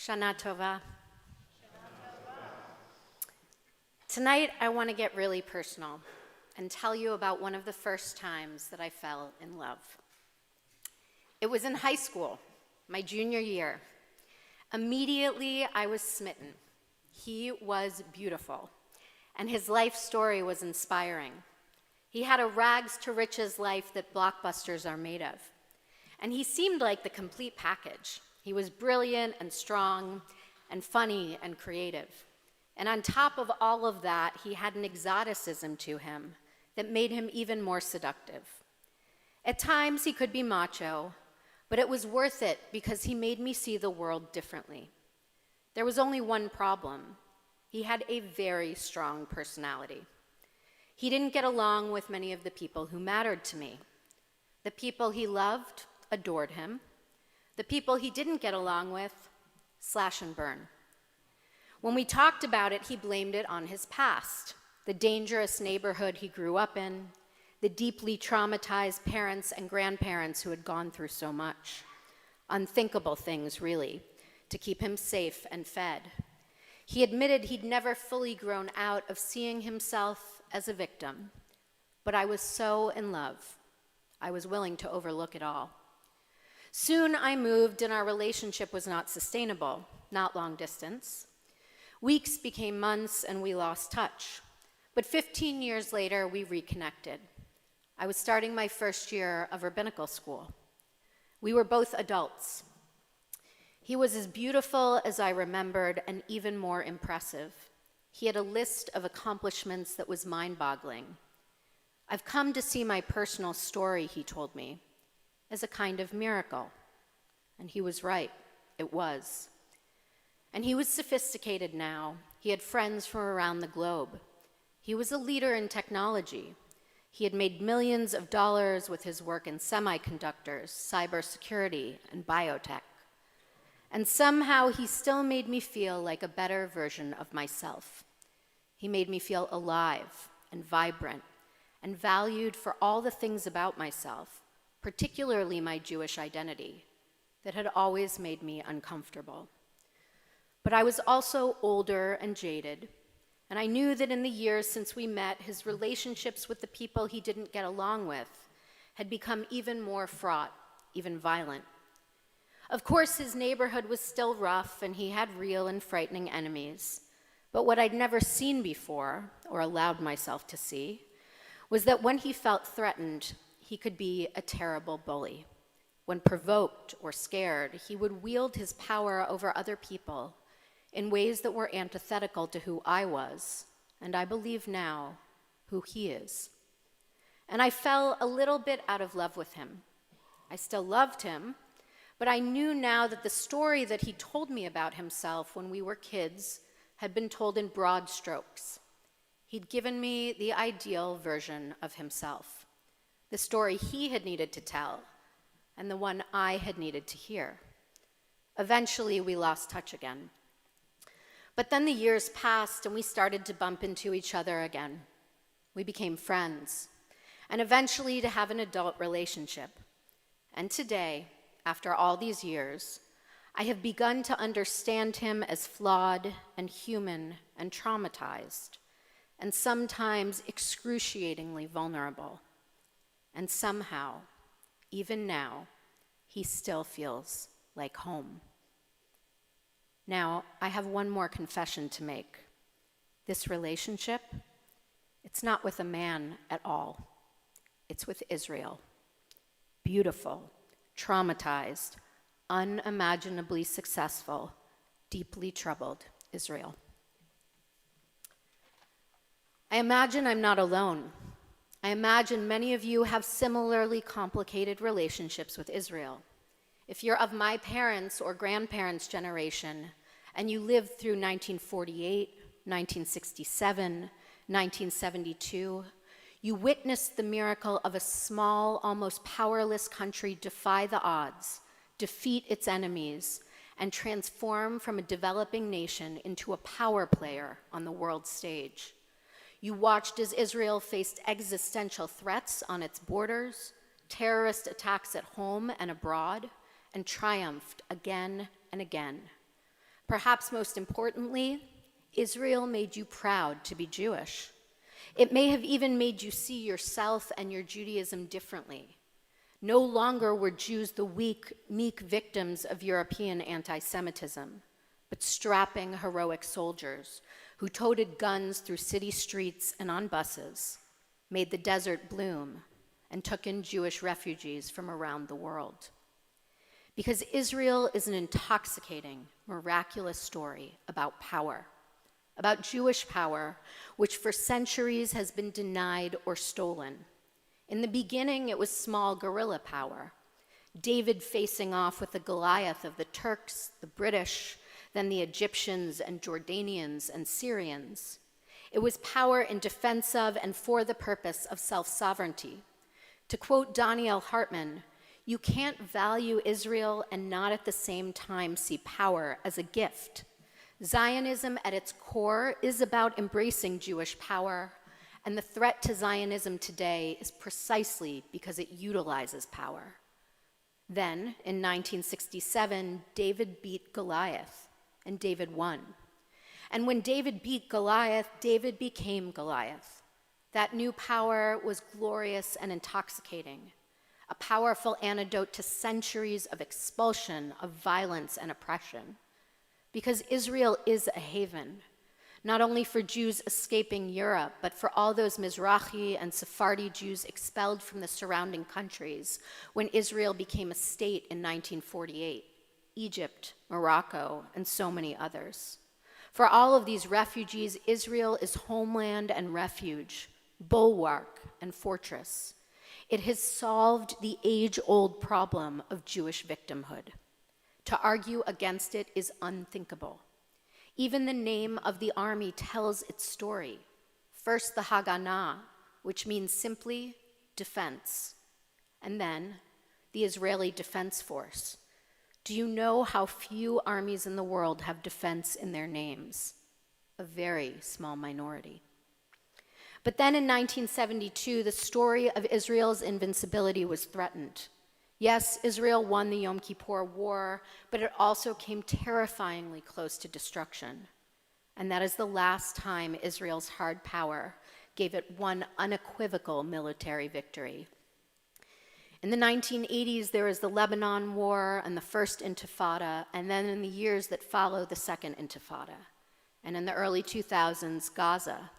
Shana Tova. Tonight, I want to get really personal and tell you about one of the first times that I fell in love. It was in high school, my junior year. Immediately, I was smitten. He was beautiful, and his life story was inspiring. He had a rags to riches life that blockbusters are made of, and he seemed like the complete package. He was brilliant and strong and funny and creative. And on top of all of that, he had an exoticism to him that made him even more seductive. At times, he could be macho, but it was worth it because he made me see the world differently. There was only one problem. He had a very strong personality. He didn't get along with many of the people who mattered to me. The people he loved adored him. The people he didn't get along with, slash and burn. When we talked about it, he blamed it on his past, the dangerous neighborhood he grew up in, the deeply traumatized parents and grandparents who had gone through so much. Unthinkable things, really, to keep him safe and fed. He admitted he'd never fully grown out of seeing himself as a victim, but I was so in love, I was willing to overlook it all. Soon I moved and our relationship was not sustainable, not long distance. Weeks became months and we lost touch. But 15 years later, we reconnected. I was starting my first year of rabbinical school. We were both adults. He was as beautiful as I remembered and even more impressive. He had a list of accomplishments that was mind-boggling. I've come to see my personal story, he told me, as a kind of miracle. And he was right, it was. And he was sophisticated now. He had friends from around the globe. He was a leader in technology. He had made millions of dollars with his work in semiconductors, cybersecurity, and biotech. And somehow he still made me feel like a better version of myself. He made me feel alive and vibrant and valued for all the things about myself, particularly my Jewish identity, that had always made me uncomfortable. But I was also older and jaded, and I knew that in the years since we met, his relationships with the people he didn't get along with had become even more fraught, even violent. Of course, his neighborhood was still rough, and he had real and frightening enemies. But what I'd never seen before, or allowed myself to see, was that when he felt threatened, he could be a terrible bully. When provoked or scared, he would wield his power over other people in ways that were antithetical to who I was, and I believe now, who he is. And I fell a little bit out of love with him. I still loved him, but I knew now that the story that he told me about himself when we were kids had been told in broad strokes. He'd given me the ideal version of himself, the story he had needed to tell, and the one I had needed to hear. Eventually, we lost touch again. But then the years passed and we started to bump into each other again. We became friends, and eventually to have an adult relationship. And today, after all these years, I have begun to understand him as flawed and human and traumatized, and sometimes excruciatingly vulnerable. And somehow, even now, he still feels like home. Now, I have one more confession to make. This relationship, it's not with a man at all. It's with Israel. Beautiful, traumatized, unimaginably successful, deeply troubled Israel. I imagine I'm not alone. I imagine many of you have similarly complicated relationships with Israel. If you're of my parents' or grandparents' generation, and you lived through 1948, 1967, 1972, you witnessed the miracle of a small, almost powerless country defy the odds, defeat its enemies, and transform from a developing nation into a power player on the world stage. You watched as Israel faced existential threats on its borders, terrorist attacks at home and abroad, and triumphed again and again. Perhaps most importantly, Israel made you proud to be Jewish. It may have even made you see yourself and your Judaism differently. No longer were Jews the weak, meek victims of European anti-Semitism, but strapping, heroic soldiers who toted guns through city streets and on buses, made the desert bloom, and took in Jewish refugees from around the world. Because Israel is an intoxicating, miraculous story about power, about Jewish power, which for centuries has been denied or stolen. In the beginning, it was small guerrilla power, David facing off with the Goliath of the Turks, the British, then the Egyptians and Jordanians and Syrians. It was power in defense of and for the purpose of self-sovereignty. To quote Daniel Hartman, "You can't value Israel and not at the same time see power as a gift. Zionism at its core is about embracing Jewish power, and the threat to Zionism today is precisely because it utilizes power." Then, in 1967, David beat Goliath, and David won. And when David beat Goliath, David became Goliath. That new power was glorious and intoxicating, a powerful antidote to centuries of expulsion, of violence and oppression. Because Israel is a haven, not only for Jews escaping Europe, but for all those Mizrahi and Sephardi Jews expelled from the surrounding countries when Israel became a state in 1948, Egypt, Morocco, and so many others. For all of these refugees, Israel is homeland and refuge, bulwark and fortress. It has solved the age-old problem of Jewish victimhood. To argue against it is unthinkable. Even the name of the army tells its story. First, the Haganah, which means simply defense, and then the Israeli Defense Force. Do you know how few armies in the world have defense in their names? A very small minority. But then in 1972, the story of Israel's invincibility was threatened. Yes, Israel won the Yom Kippur War, but it also came terrifyingly close to destruction. And that is the last time Israel's hard power gave it one unequivocal military victory. In the 1980s, there was the Lebanon War and the First Intifada, and then in the years that followed, the Second Intifada. And in the early 2000s, Gaza.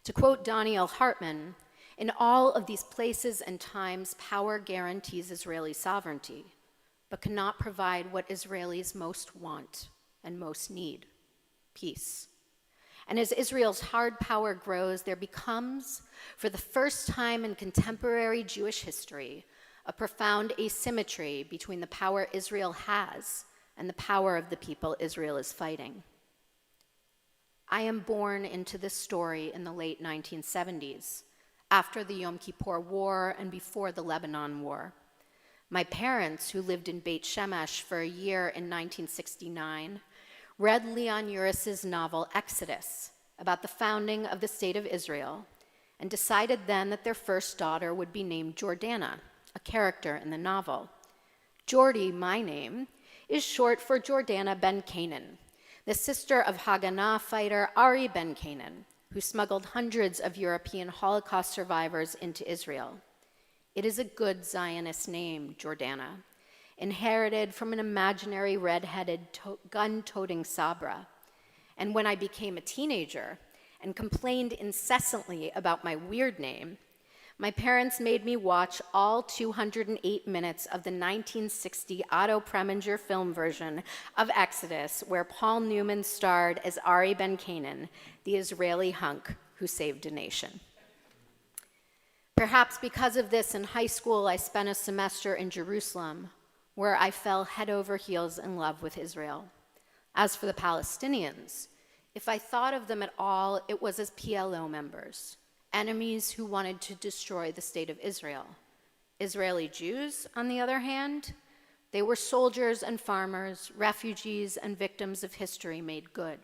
To quote Daniel Hartman, "In all of these places and times, power guarantees Israeli sovereignty, but cannot provide what Israelis most want and most need, peace." And as Israel's hard power grows, there becomes, for the first time in contemporary Jewish history, a profound asymmetry between the power Israel has and the power of the people Israel is fighting. I am born into this story in the late 1970s, after the Yom Kippur War and before the Lebanon War. My parents, who lived in Beit Shemesh for a year in 1969, read Leon Uris's novel Exodus about the founding of the State of Israel and decided then that their first daughter would be named Jordana, a character in the novel. Jordi, my name, is short for Jordana ben Canaan, the sister of Haganah fighter Ari ben Canaan, who smuggled hundreds of European Holocaust survivors into Israel. It is a good Zionist name, Jordana, inherited from an imaginary red-headed gun-toting Sabra. And when I became a teenager and complained incessantly about my weird name, my parents made me watch all 208 minutes of the 1960 Otto Preminger film version of Exodus, where Paul Newman starred as Ari ben Canaan, the Israeli hunk who saved a nation. Perhaps because of this, in high school, I spent a semester in Jerusalem, where I fell head over heels in love with Israel. As for the Palestinians, if I thought of them at all, it was as PLO members, enemies who wanted to destroy the state of Israel. Israeli Jews, on the other hand, they were soldiers and farmers, refugees and victims of history made good.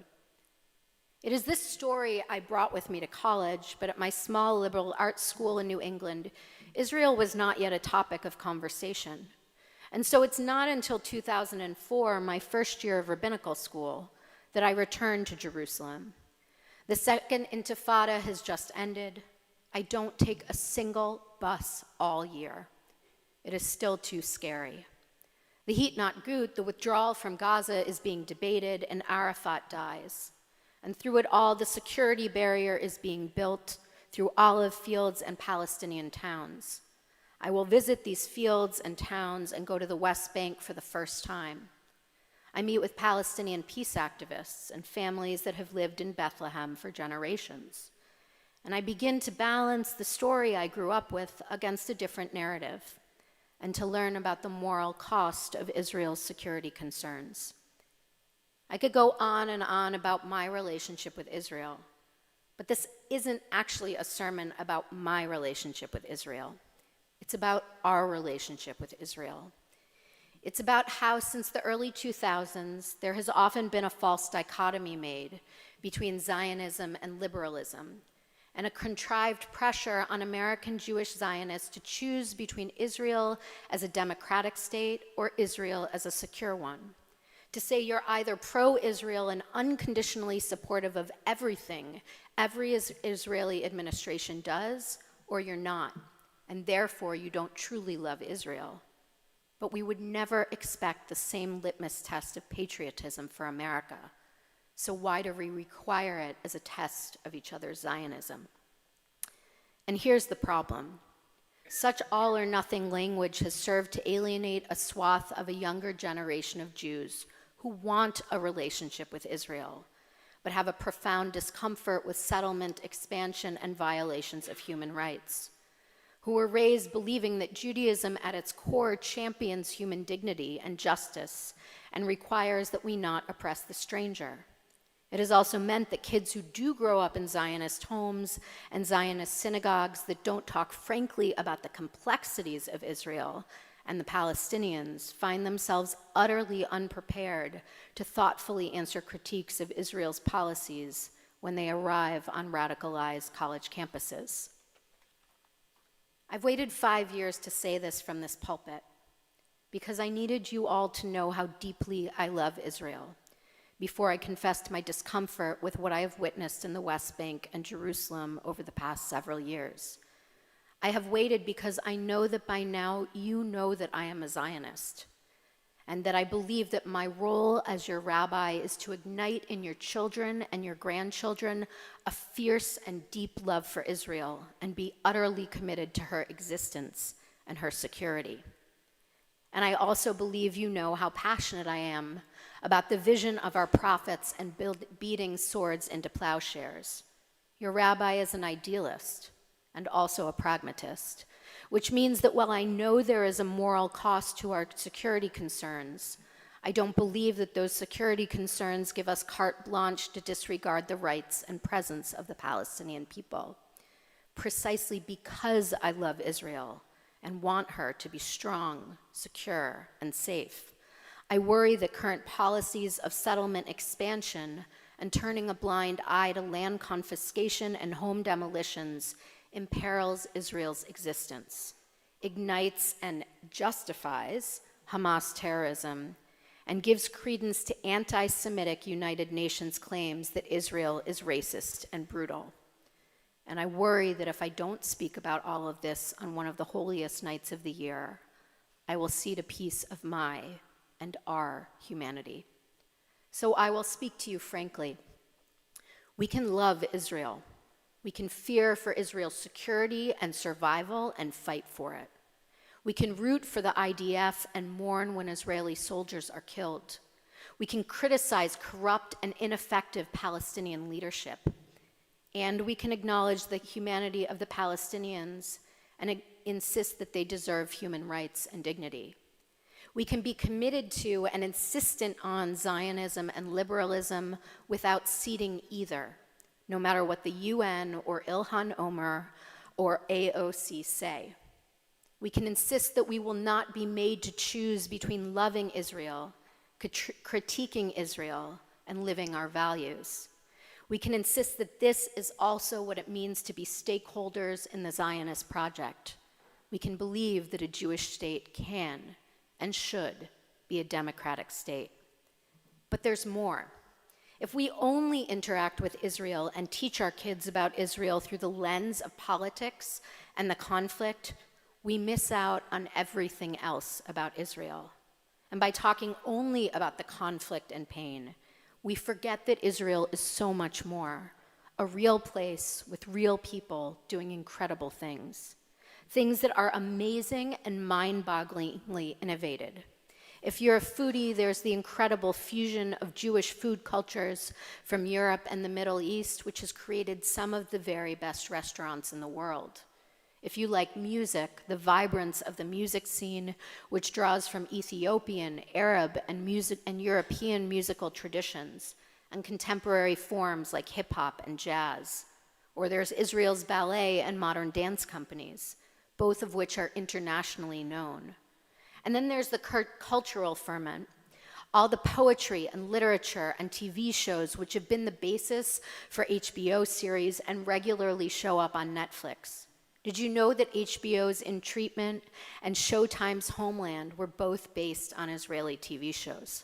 It is this story I brought with me to college, but at my small liberal arts school in New England, Israel was not yet a topic of conversation. And so it's not until 2004, my first year of rabbinical school, that I return to Jerusalem. The Second Intifada has just ended. I don't take a single bus all year. It is still too scary. The heat not gut, the withdrawal from Gaza is being debated, and Arafat dies. And through it all, the security barrier is being built through olive fields and Palestinian towns. I will visit these fields and towns and go to the West Bank for the first time. I meet with Palestinian peace activists and families that have lived in Bethlehem for generations. And I begin to balance the story I grew up with against a different narrative, and to learn about the moral cost of Israel's security concerns. I could go on and on about my relationship with Israel, but this isn't actually a sermon about my relationship with Israel. It's about our relationship with Israel. It's about how, since the early 2000s, there has often been a false dichotomy made between Zionism and liberalism, and a contrived pressure on American Jewish Zionists to choose between Israel as a democratic state or Israel as a secure one. To say you're either pro-Israel and unconditionally supportive of everything every Israeli administration does, or you're not, and therefore you don't truly love Israel. But we would never expect the same litmus test of patriotism for America. So why do we require it as a test of each other's Zionism? And here's the problem. Such all or nothing language has served to alienate a swath of a younger generation of Jews who want a relationship with Israel, but have a profound discomfort with settlement, expansion, and violations of human rights, who were raised believing that Judaism at its core champions human dignity and justice and requires that we not oppress the stranger. It has also meant that kids who do grow up in Zionist homes and Zionist synagogues that don't talk frankly about the complexities of Israel and the Palestinians find themselves utterly unprepared to thoughtfully answer critiques of Israel's policies when they arrive on radicalized college campuses. I've waited 5 years to say this from this pulpit because I needed you all to know how deeply I love Israel before I confessed my discomfort with what I have witnessed in the West Bank and Jerusalem over the past several years. I have waited because I know that by now you know that I am a Zionist, and that I believe that my role as your rabbi is to ignite in your children and your grandchildren a fierce and deep love for Israel and be utterly committed to her existence and her security. And I also believe you know how passionate I am about the vision of our prophets and beating swords into plowshares. Your rabbi is an idealist and also a pragmatist, which means that while I know there is a moral cost to our security concerns, I don't believe that those security concerns give us carte blanche to disregard the rights and presence of the Palestinian people. Precisely because I love Israel and want her to be strong, secure, and safe, I worry that current policies of settlement expansion and turning a blind eye to land confiscation and home demolitions imperils Israel's existence, ignites and justifies Hamas terrorism, and gives credence to anti-Semitic United Nations claims that Israel is racist and brutal. And I worry that if I don't speak about all of this on one of the holiest nights of the year, I will cede a piece of my and our humanity. So I will speak to you frankly. We can love Israel. We can fear for Israel's security and survival and fight for it. We can root for the IDF and mourn when Israeli soldiers are killed. We can criticize corrupt and ineffective Palestinian leadership. And we can acknowledge the humanity of the Palestinians and insist that they deserve human rights and dignity. We can be committed to and insistent on Zionism and liberalism without ceding either, no matter what the UN or Ilhan Omar or AOC say. We can insist that we will not be made to choose between loving Israel, critiquing Israel, and living our values. We can insist that this is also what it means to be stakeholders in the Zionist project. We can believe that a Jewish state can and should be a democratic state. But there's more. If we only interact with Israel and teach our kids about Israel through the lens of politics and the conflict, we miss out on everything else about Israel. And by talking only about the conflict and pain, we forget that Israel is so much more, a real place with real people doing incredible things that are amazing and mind-bogglingly innovative. If you're a foodie, there's the incredible fusion of Jewish food cultures from Europe and the Middle East, which has created some of the very best restaurants in the world. If you like music, the vibrance of the music scene, which draws from Ethiopian, Arab, and European musical traditions, and contemporary forms like hip-hop and jazz. Or there's Israel's ballet and modern dance companies, both of which are internationally known. And then there's the cultural ferment, all the poetry and literature and TV shows which have been the basis for HBO series and regularly show up on Netflix. Did you know that HBO's In Treatment and Showtime's Homeland were both based on Israeli TV shows?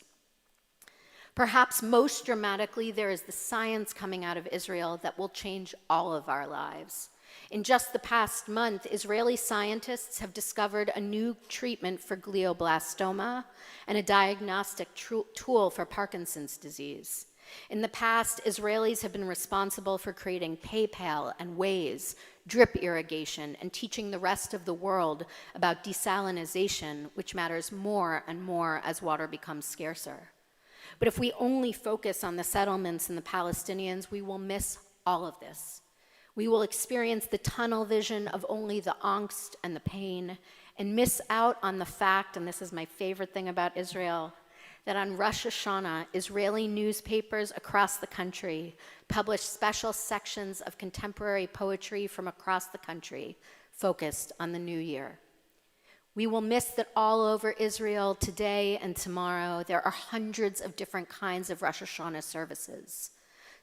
Perhaps most dramatically, there is the science coming out of Israel that will change all of our lives. In just the past month, Israeli scientists have discovered a new treatment for glioblastoma and a diagnostic tool for Parkinson's disease. In the past, Israelis have been responsible for creating PayPal and Waze, drip irrigation, and teaching the rest of the world about desalination, which matters more and more as water becomes scarcer. But if we only focus on the settlements and the Palestinians, we will miss all of this. We will experience the tunnel vision of only the angst and the pain and miss out on the fact, and this is my favorite thing about Israel, that on Rosh Hashanah, Israeli newspapers across the country publish special sections of contemporary poetry from across the country focused on the new year. We will miss that all over Israel today and tomorrow, there are hundreds of different kinds of Rosh Hashanah services,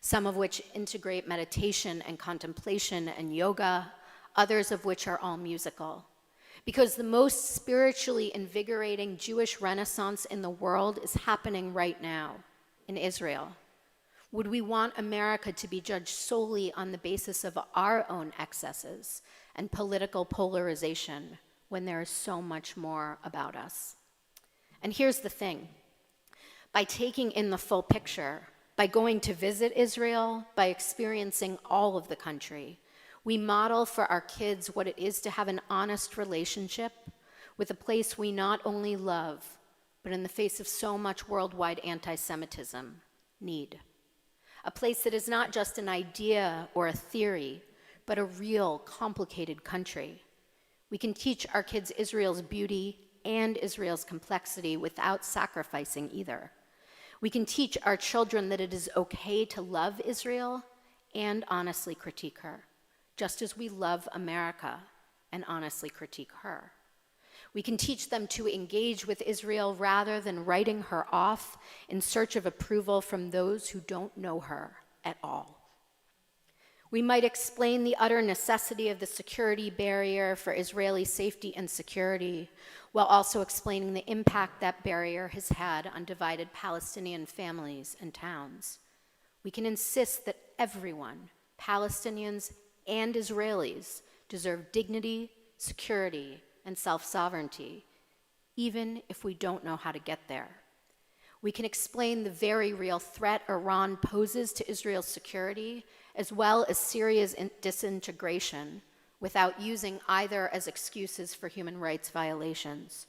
some of which integrate meditation and contemplation and yoga, others of which are all musical. Because the most spiritually invigorating Jewish renaissance in the world is happening right now in Israel. Would we want America to be judged solely on the basis of our own excesses and political polarization when there is so much more about us? And here's the thing. By taking in the full picture, by going to visit Israel, by experiencing all of the country, we model for our kids what it is to have an honest relationship with a place we not only love, but in the face of so much worldwide anti-Semitism, need. A place that is not just an idea or a theory, but a real, complicated country. We can teach our kids Israel's beauty and Israel's complexity without sacrificing either. We can teach our children that it is okay to love Israel and honestly critique her, just as we love America and honestly critique her. We can teach them to engage with Israel rather than writing her off in search of approval from those who don't know her at all. We might explain the utter necessity of the security barrier for Israeli safety and security, while also explaining the impact that barrier has had on divided Palestinian families and towns. We can insist that everyone, Palestinians and Israelis, deserve dignity, security, and self-sovereignty, even if we don't know how to get there. We can explain the very real threat Iran poses to Israel's security, as well as Syria's disintegration, without using either as excuses for human rights violations.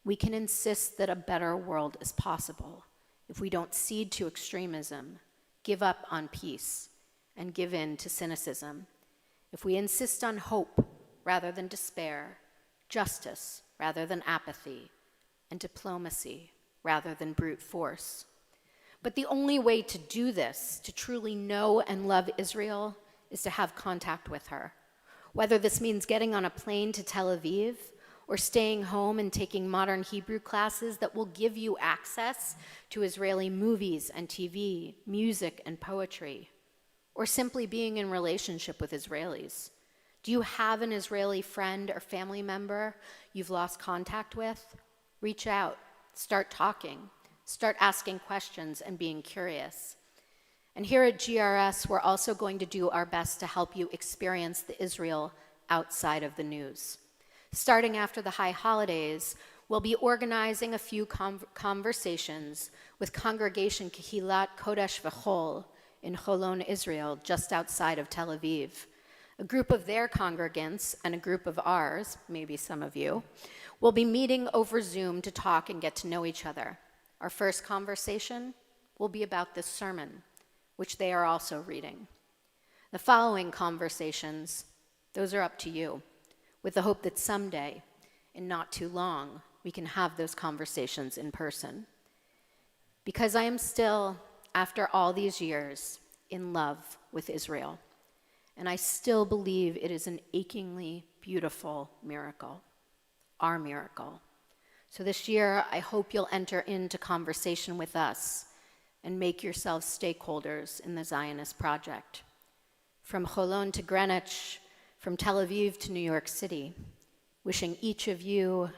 We can insist that a better world is possible if we don't cede to extremism, give up on peace, and give in to cynicism. If we insist on hope rather than despair, justice rather than apathy, and diplomacy rather than brute force. But the only way to do this, to truly know and love Israel, is to have contact with her. Whether this means getting on a plane to Tel Aviv, or staying home and taking modern Hebrew classes that will give you access to Israeli movies and TV, music and poetry, or simply being in relationship with Israelis. Do you have an Israeli friend or family member you've lost contact with? Reach out, start talking. Start asking questions and being curious. And here at GRS, we're also going to do our best to help you experience the Israel outside of the news. Starting after the high holidays, we'll be organizing a few conversations with Congregation Kehilat Kodesh V'chol in Holon, Israel, just outside of Tel Aviv. A group of their congregants and a group of ours, maybe some of you, will be meeting over Zoom to talk and get to know each other. Our first conversation will be about this sermon, which they are also reading. The following conversations, those are up to you, with the hope that someday, in not too long, we can have those conversations in person. Because I am still, after all these years, in love with Israel, and I still believe it is an achingly beautiful miracle, our miracle. So this year, I hope you'll enter into conversation with us and make yourselves stakeholders in the Zionist project. From Holon to Greenwich, from Tel Aviv to New York City, wishing each of you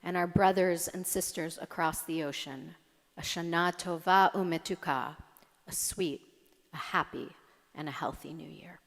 and our brothers and sisters across the ocean a Shana Tova Umetuka, a sweet, a happy, and a healthy new year.